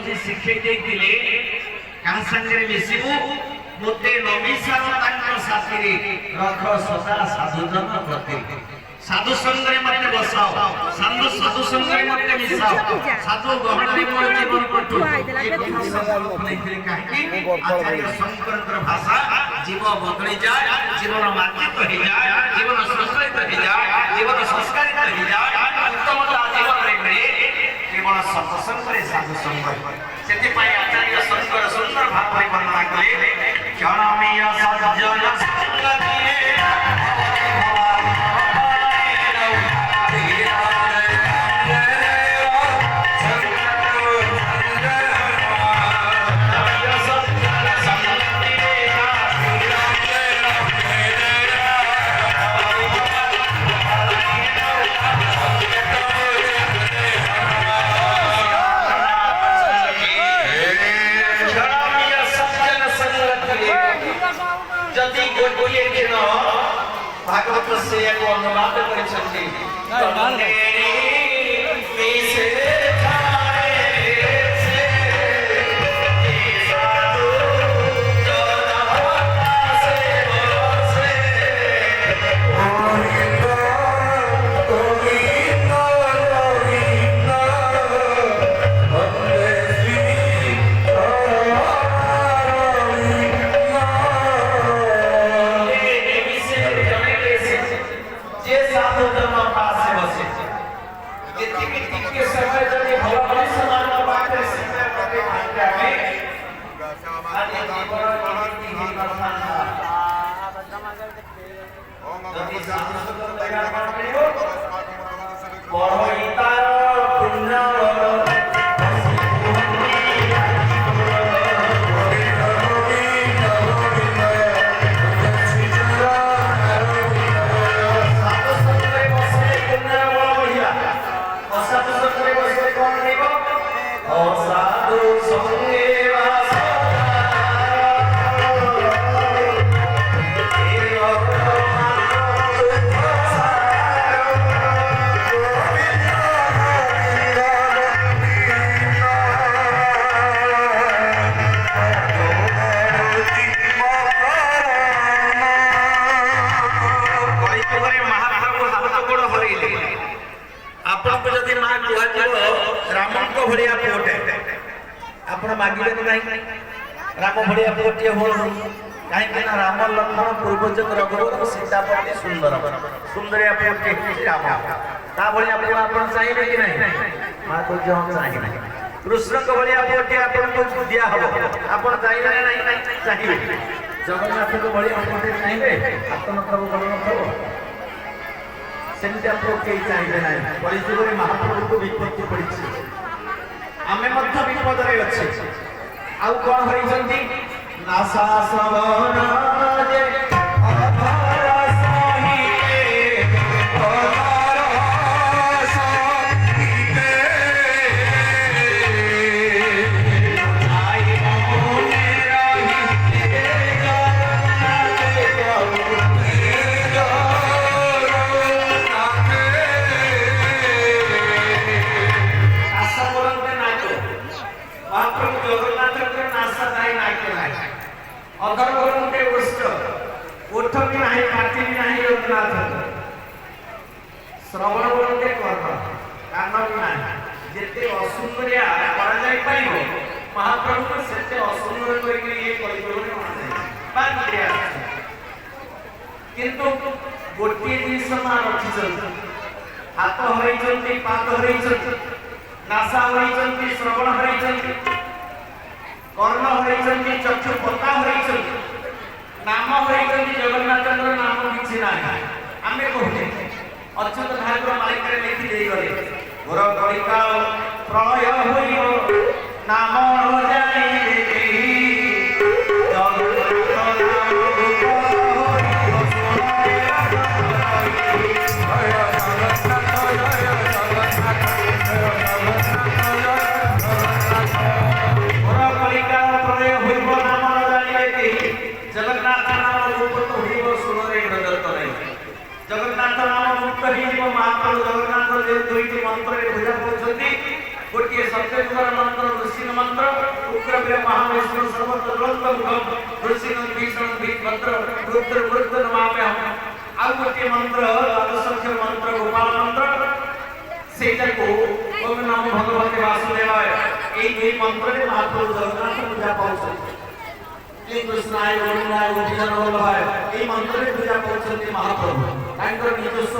गुरुजी शिक्षे देइतिले कहा संगे मिसिबु मोते नमिसार तांकर साथी रे रख सदा साधु जन प्रति साधु संगे मते बसाओ साधु संगे मते मिसाओ साधु गहन रे मोर जीवन कटु ए काहे आचार्य शंकरकर भाषा जीव बदली जाए जीवन मार्जित हो जाए जीवन संस्कृत हो जाए जीवन संस्कारित हो जाए उत्तमता जीवन रे मिले केवल सत्संग रे साधु संग सेति पय आचार्य शंकर सुंदर भाव रे वर्णना कले क्षणमीय सज्जन संग दिए भागवत से एक अनुवाद करिसथि राम भड़िया पुटे हो कहीं राम लक्ष्मण पूर्वज रघुवर सीता पति सुंदर सुंदरिया पुटे राम ता भड़िया आपण चाहिए कि नहीं मां को जो हम चाहिए कृष्ण को भड़िया पुटे आपण को दिया हो आपण चाहिए नहीं चाहिए जगन्नाथ को भड़िया पुटे चाहिए आत्म प्रभु जगन्नाथ सेमती आपको के चाहिए नहीं परिजुरे महाप्रभु को विपत्ति पड़ी आमे मध्य विपद रे अछि आउ कोन होई जंती नासा सवन जे अधार सही अधार सही आई मोने रही श्रवण बोलते कर्म कान भी जिते असुंदरिया महाप्रभु से असुंदर किंतु गोटे जिस रखी हाथ हरई पाद हरई नासा हरई श्रवण हरई कर्ण हरई चक्षु पता हरई नाम हरई जगन्नाथ नाम किसी ना आम कहते अच्युत ठाकुर मालिक लिखि दे गले घोर कलिका प्रलय होइबो नाम जाई जगन्नाथ नाम रूप तो होइबो सुनरे नजर तो नहीं जगन्नाथ नाम मुक्त ही महाप्रभु जगन्नाथ देव दुईटी मंत्र रे पूजा करछथि गोटे ସତ୍ୟଙ୍କର ମନ୍ତ୍ର ଋଷିଙ୍କ ମନ୍ତ୍ର ଉଗ୍ରବୀର ମହାବିଷ୍ଣୁ ସର୍ବତୋଲନ୍ତମୁଖମ୍ ଋଷିଙ୍କ ଭୀଷଣ ଭୀଭଦ୍ର ରୁଦ୍ର ବୃଦ୍ଧ ନମାମ୍ୟହମ୍। ଆଉ ଗୋଟିଏ ମନ୍ତ୍ର ଦ୍ୱାଦଶାକ୍ଷର ମନ୍ତ୍ର ଗୋପାଳ ମନ୍ତ୍ର ସେଇଟାକୁ ଓମ୍ ନମୋ ଭଗବତେ ବାସୁଦେବାୟ। এই দুই মন্ত্রে মহাপ্রভু জগন্নাথ পূজা পাচ্ছেন। এই কৃষ্ণায় গোবিন্দায় গোপীজন বল্লভায় এই মন্ত্রে পূজা পাচ্ছেন মহাপ্রভু তাଙ୍କର ନିଜସ୍ୱ